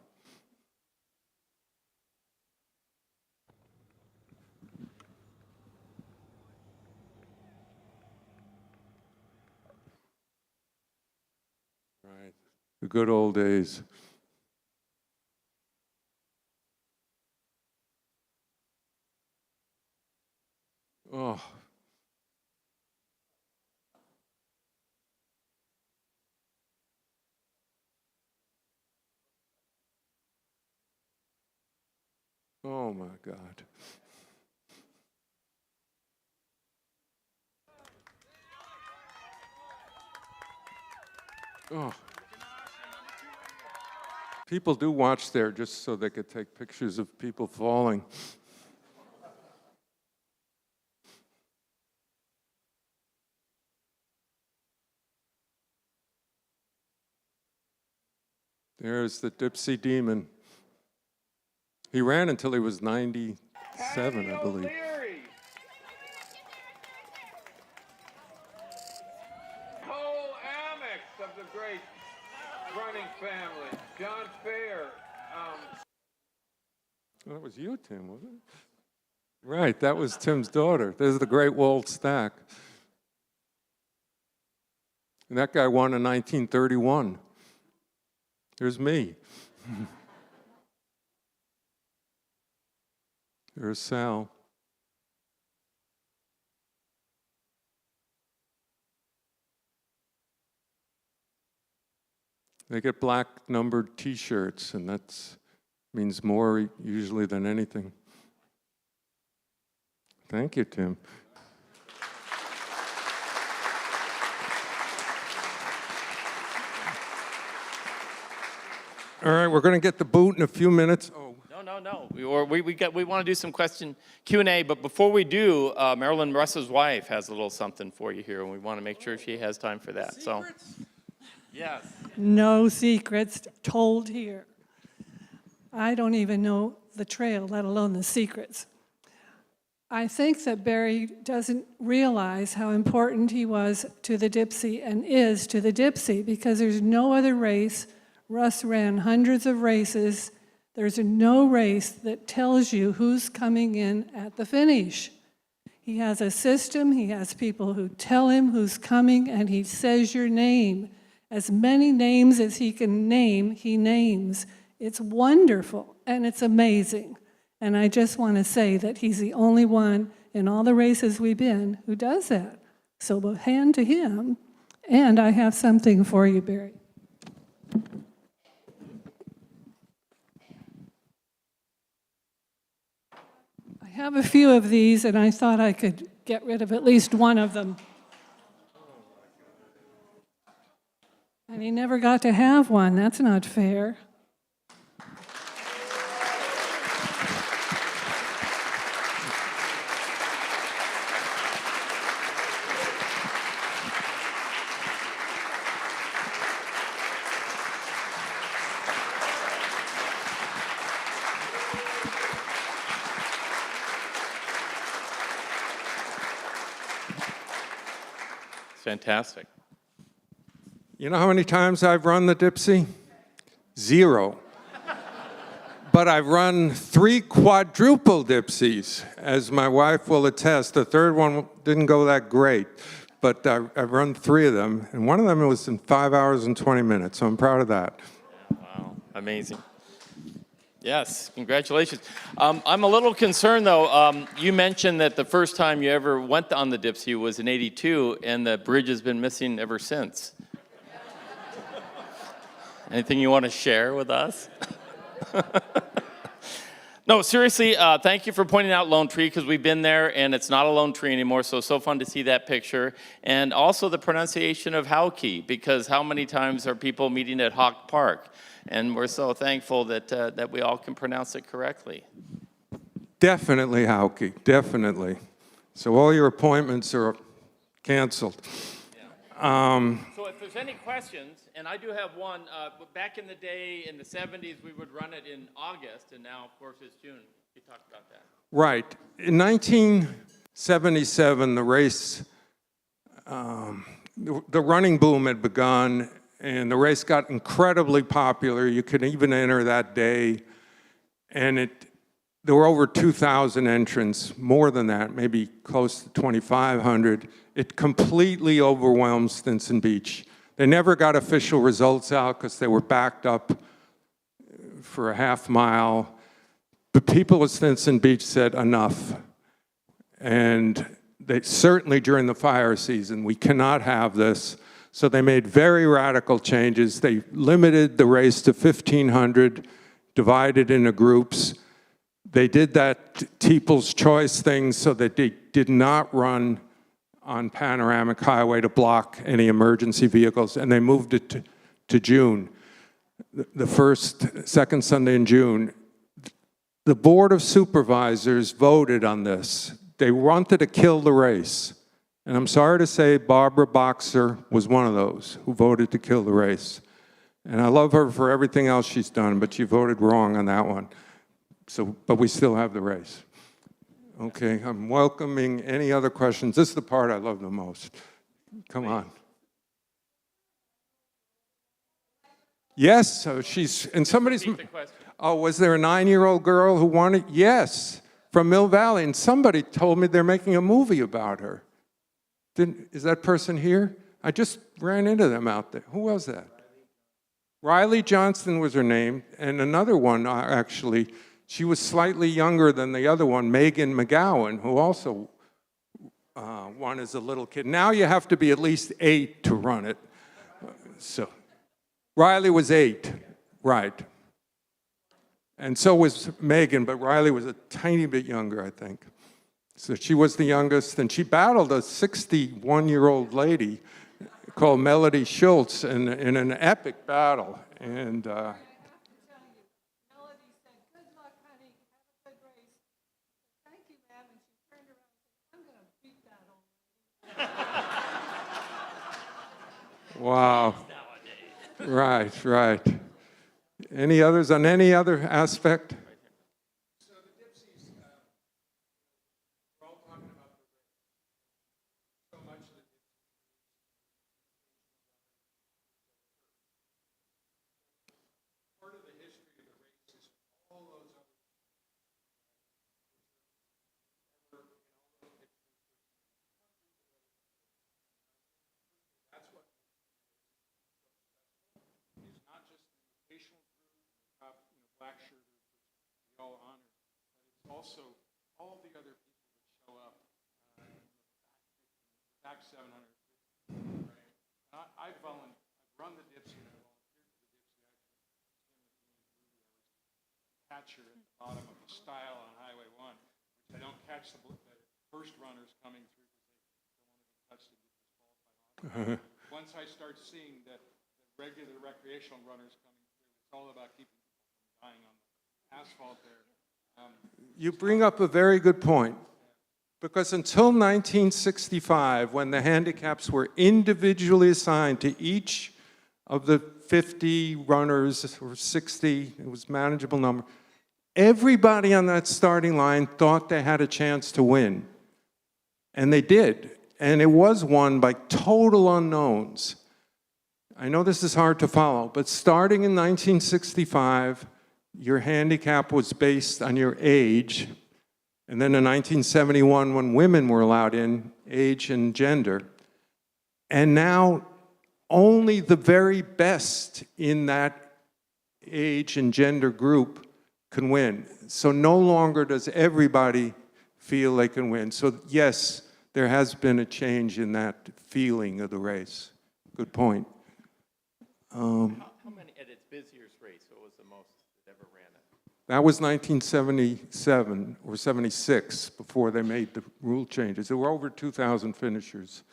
Right. The good old days. Oh. Oh my God. Oh. People do watch there just so they could take pictures of people falling. There's the Dipsea Demon. He ran until he was 97, I believe. Whole Amex of the great running family. John Fair. Well, that was you, Tim, wasn't it? Right, that was Tim's daughter. There's the Great Walled Stack. And that guy won in 1931. Here's me. There's Sal. They get black numbered T-shirts, and that means more usually than anything. Thank you, Tim. All right, we're going to get the boot in a few minutes. Oh. No. We want to do some question Q&A, but before we do, Marilyn Russ's wife has a little something for you here, and we want to make sure she has time for that. Secrets? So, yes. No secrets told here. I don't even know the trail, let alone the secrets. I think that Barry doesn't realize how important he was to the Dipsea and is to the Dipsea, because there's no other race. Russ ran hundreds of races. There's no race that tells you who's coming in at the finish. He has a system. He has people who tell him who's coming, and he says your name. As many names as he can name, he names. It's wonderful, and it's amazing. And I just want to say that he's the only one in all the races we've been who does that. So we'll hand to him, and I have something for you, Barry. I have a few of these, and I thought I could get rid of at least one of them. And he never got to have one. That's not fair. Fantastic. You know how many times I've run the Dipsea? 0. But I've run 3 quadruple Dipseas, as my wife will attest. The third one didn't go that great, but I've run 3 of them, and one of them was in 5 hours and 20 minutes, so I'm proud of that. Wow, amazing. Yes, congratulations. I'm a little concerned, though. You mentioned that the first time you ever went on the Dipsea was in '82, and the bridge has been missing ever since. Anything you want to share with us? No, seriously, thank you for pointing out Lone Tree, because we've been there, and it's not a lone tree anymore, so fun to see that picture. And also the pronunciation of Hauke, because how many times are people meeting at Hawk Park? And we're so thankful that we all can pronounce it correctly. Definitely, Hauke, definitely. So all your appointments are canceled. Yeah. So if there's any questions, and I do have one, back in the day, in the 70s, we would run it in August, and now, of course, it's June. You talked about that. Right. In 1977, the race, the running boom had begun, and the race got incredibly popular. You could even enter that day, and there were over 2,000 entrants, more than that, maybe close to 2,500. It completely overwhelmed Stinson Beach. They never got official results out because they were backed up for a half mile. The people of Stinson Beach said enough. And they certainly during the fire season, we cannot have this. So they made very radical changes. They limited the race to 1,500, divided into groups. They did that People's Choice thing so that they did not run on Panoramic Highway to block any emergency vehicles, and they moved it to June, the second Sunday in June. The Board of Supervisors voted on this. They wanted to kill the race. And I'm sorry to say Barbara Boxer was one of those who voted to kill the race. And I love her for everything else she's done, but she voted wrong on that one. But we still have the race. Okay, I'm welcoming any other questions. This is the part I love the most. Come on. Yes, so she's, and somebody's, oh, was there a 9-year-old girl who wanted, yes, from Mill Valley, and somebody told me they're making a movie about her. Is that person here? I just ran into them out there. Who was that? Riley Johnston was her name, and another one, actually, she was slightly younger than the other one, Megan McGowan, who also won as a little kid. Now you have to be at least 8 to run it. So Riley was 8, right. And so was Megan, but Riley was a tiny bit younger, I think. So she was the youngest, and she battled a 61-year-old lady called Melody Schultz in an epic battle. And wow. Right, right. Any others on any other aspect? So the Dipseas, we're all talking about so much of the part of the history of the race is all those other that's what is not just the vocational group, black shirt, we all honor, but it's also all the other people that show up, back 700. Right? I've run the Dipsea, and I volunteered for the Dipsea. Catcher at the bottom of the stile on Highway 1, which I don't catch the first runners coming through because they don't want to be touched to get disqualified. Once I start seeing that the regular recreational runners coming through, it's all about keeping people from dying on the asphalt there. You bring up a very good point, because until 1965, when the handicaps were individually assigned to each of the 50 runners, or 60, it was a manageable number, everybody on that starting line thought they had a chance to win. And they did. And it was won by total unknowns. I know this is hard to follow, but starting in 1965, your handicap was based on your age. And then in 1971, when women were allowed in, age and gender. And now only the very best in that age and gender group can win. So no longer does everybody feel they can win. So yes, there has been a change in that feeling of the race. Good point. How many at its busiest race? What was the most that ever ran it? That was 1977 or 76 before they made the rule changes. There were over 2,000 finishers.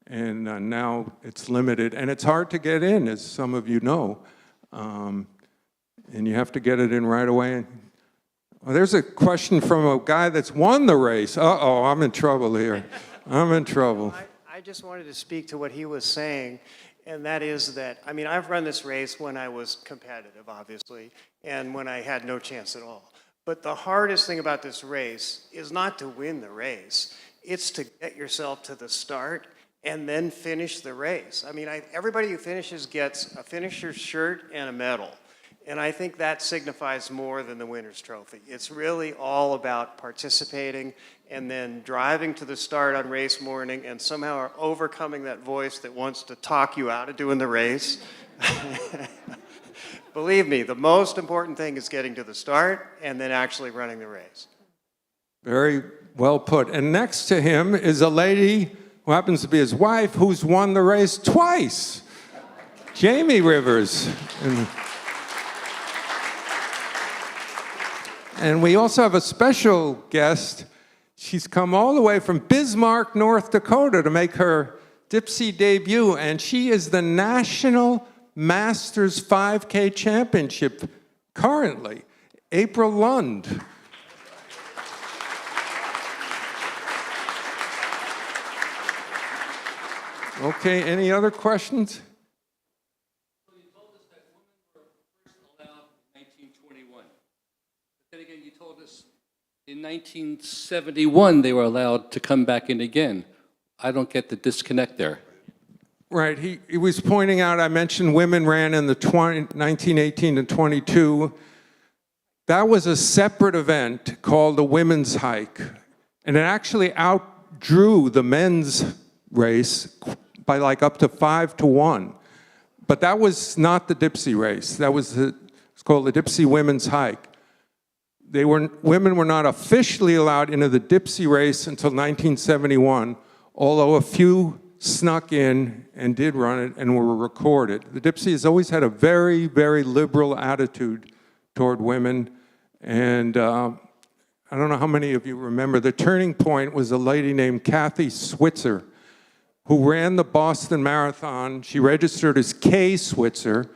And now it's limited. And it's hard to get in, as some of you know. And you have to get it in right away. Well, there's a question from a guy that's won the race. Uh-oh, I'm in trouble here. I'm in trouble. I just wanted to speak to what he was saying, and that is that, I mean, I've run this race when I was competitive, obviously, and when I had no chance at all. But the hardest thing about this race is not to win the race. It's to get yourself to the start and then finish the race. I mean, everybody who finishes gets a finisher's shirt and a medal. And I think that signifies more than the winner's trophy. It's really all about participating and then driving to the start on race morning and somehow overcoming that voice that wants to talk you out of doing the race. Believe me, the most important thing is getting to the start and then actually running the race. Very well put. And next to him is a lady who happens to be his wife, who's won the race twice. Jamie Rivers. And we also have a special guest. She's come all the way from Bismarck, North Dakota to make her Dipsea debut, and she is the National Masters 5K Championship currently, April Lund. Okay, any other questions? So you told us that women were first allowed in 1921. But then again, you told us in 1971 they were allowed to come back in again. I don't get the disconnect there. Right, he was pointing out, I mentioned women ran in the 1918 and 22. That was a separate event called the Women's Hike, and it actually outdrew the men's race by like up to 5-1. But that was not the Dipsea Race. That was it's called the Dipsea Women's Hike. Women were not officially allowed into the Dipsea Race until 1971, although a few snuck in and did run it and were recorded. The Dipsea has always had a very, very liberal attitude toward women, and I don't know how many of you remember, the turning point was a lady named Kathy Switzer, who ran the Boston Marathon. She registered as Kay Switzer,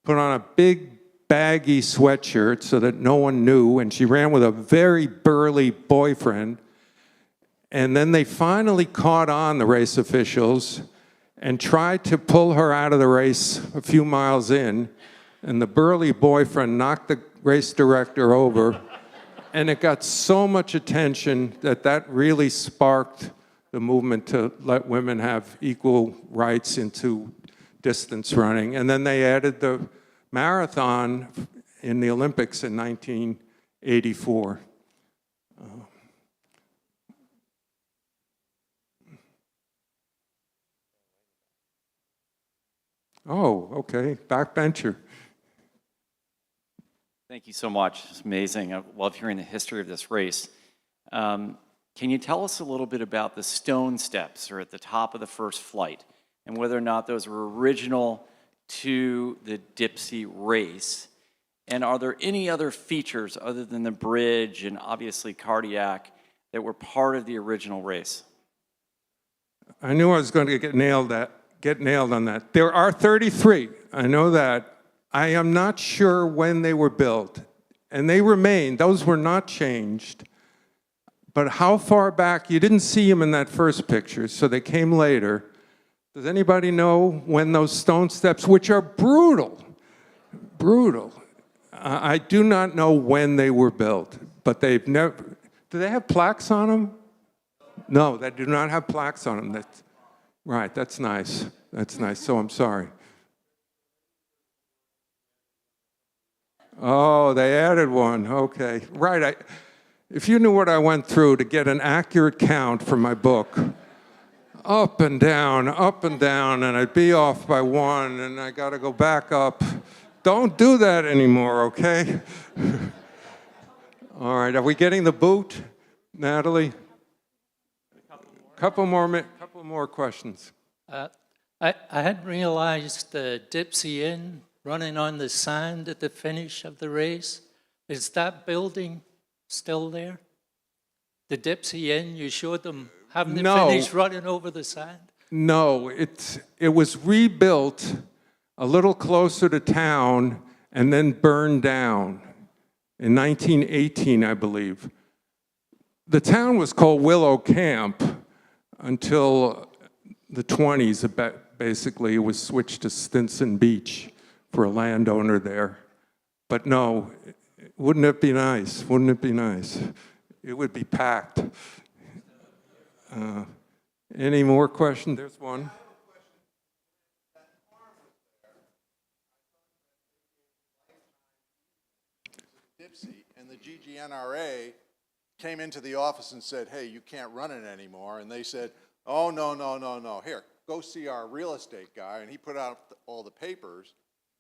put on a big baggy sweatshirt so that no one knew, and she ran with a very burly boyfriend. And then they finally caught on, the race officials, and tried to pull her out of the race a few miles in, and the burly boyfriend knocked the race director over, and it got so much attention that that really sparked the movement to let women have equal rights into distance running. And then they added the marathon in the Olympics in 1984. Oh, okay, backbencher. Thank you so much. It's amazing. I love hearing the history of this race. Can you tell us a little bit about the stone steps or at the top of the first flight and whether or not those were original to the Dipsea Race? And are there any other features other than the bridge and obviously cardiac that were part of the original race? I knew I was going to get nailed on that. There are 33, I know that. I am not sure when they were built, and they remain. Those were not changed. But how far back? You didn't see them in that first picture, so they came later. Does anybody know when those stone steps, which are brutal, I do not know when they were built, but they've never, do they have plaques on them? No, they do not have plaques on them. That's, right, that's nice. That's nice, so I'm sorry. Oh, they added one, okay. Right, if you knew what I went through to get an accurate count for my book, up and down, and I'd be off by one, and I gotta go back up. Don't do that anymore, okay? All right, are we getting the boot, Natalie? Couple more questions. I hadn't realized the Dipsea Inn running on the sand at the finish of the race. Is that building still there? The Dipsea Inn, you showed them having the finish running over the sand? No, it was rebuilt a little closer to town and then burned down in 1918, I believe. The town was called Willow Camp until the 20s, basically. It was switched to Stinson Beach for a landowner there. But no, wouldn't it be nice? Wouldn't it be nice? It would be packed. Any more questions? There's one. Dipsea, and the GGNRA came into the office and said, hey, you can't run it anymore. And they said, oh, no. Here, go see our real estate guy. And he put out all the papers,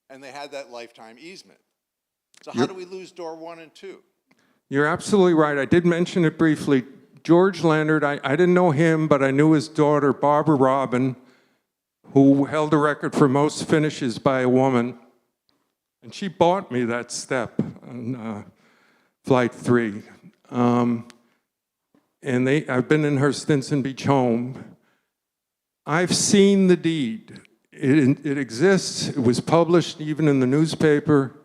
and they had that lifetime easement. So how do we lose door 1 and 2? You're absolutely right. I did mention it briefly. George Leonard, I didn't know him, but I knew his daughter, Barbara Robin, who held a record for most finishes by a woman. And she bought me that step. And Flight 3. And I've been in her Stinson Beach home. I've seen the deed. It exists. It was published even in the newspaper.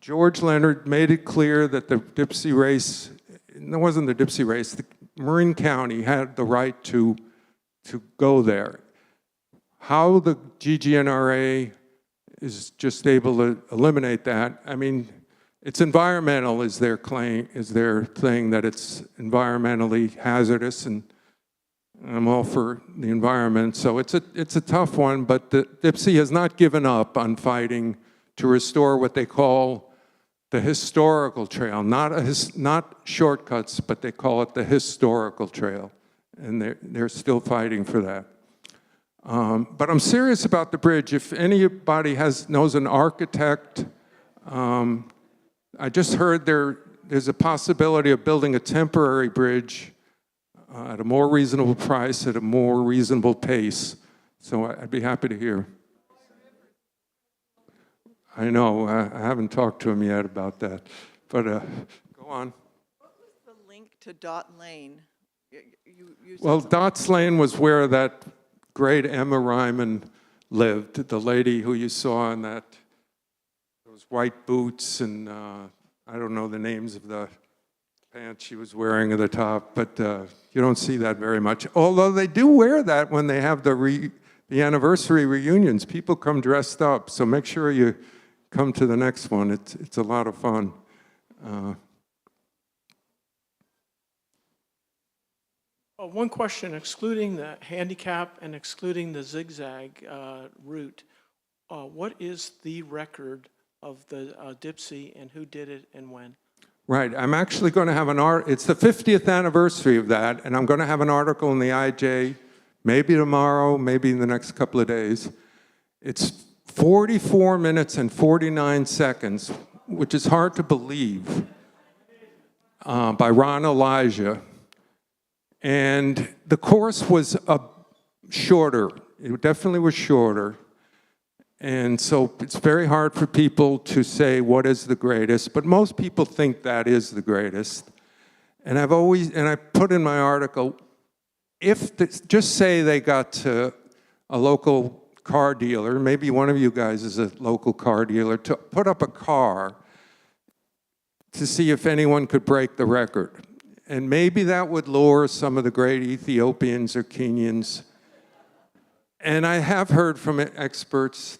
George Leonard made it clear that the Dipsea Race, it wasn't the Dipsea Race, the Marin County had the right to go there. How the GGNRA is just able to eliminate that, I mean, it's environmental is their claim, is their thing, that it's environmentally hazardous, and I'm all for the environment, so it's a tough one, but the Dipsea has not given up on fighting to restore what they call the historical trail, not shortcuts, but they call it the historical trail, and they're still fighting for that. But I'm serious about the bridge. If anybody knows an architect, I just heard there's a possibility of building a temporary bridge at a more reasonable price, at a more reasonable pace. So I'd be happy to hear. I know, I haven't talked to him yet about that, but go on. What was the link to Dot Lane? You Well, Dot's Lane was where that great Emma Ryman lived, the lady who you saw in those white boots, and I don't know the names of the pants she was wearing at the top, but you don't see that very much. Although they do wear that when they have the anniversary reunions. People come dressed up, so make sure you come to the next one. It's a lot of fun. One question, excluding the handicap and excluding the zigzag route, what is the record of the Dipsea, and who did it and when? Right, I'm actually going to have it's the 50th anniversary of that, and I'm going to have an article in the IJ, maybe tomorrow, maybe in the next couple of days. It's 44 minutes and 49 seconds, which is hard to believe, by Ron Elijah. And the course was shorter. It definitely was shorter. And so it's very hard for people to say what is the greatest, but most people think that is the greatest. And I put in my article, just say they got to a local car dealer, maybe one of you guys is a local car dealer, to put up a car to see if anyone could break the record. And maybe that would lure some of the great Ethiopians or Kenyans. And I have heard from experts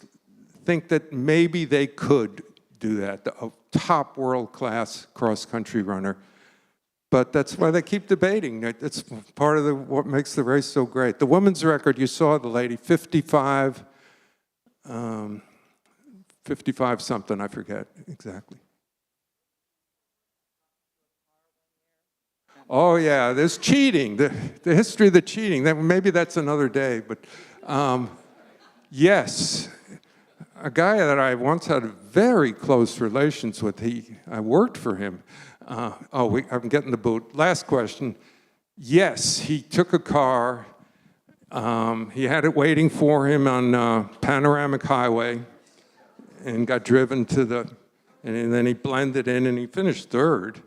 think that maybe they could do that, a top world-class cross-country runner. But that's why they keep debating. That's part of what makes the race so great. The women's record, you saw the lady, 55 something, I forget exactly. Oh yeah, there's cheating, the history of the cheating. Maybe that's another day, but yes. A guy that I once had very close relations with, I worked for him. I'm getting the boot. Last question. Yes, he took a car. He had it waiting for him on Panoramic Highway and got driven to and then he blended in and he finished third.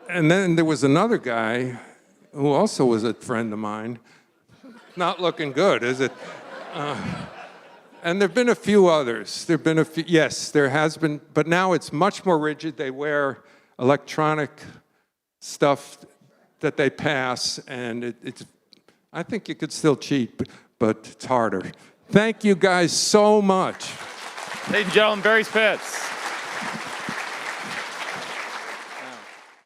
And then there was another guy who also was a friend of mine. Not looking good, is it? And there have been a few others. There have been a few, yes, there has been, but now it's much more rigid. They wear electronic stuff that they pass, and I think you could still cheat, but it's harder. Thank you guys so much. Ladies and gentlemen, Barry Spitz.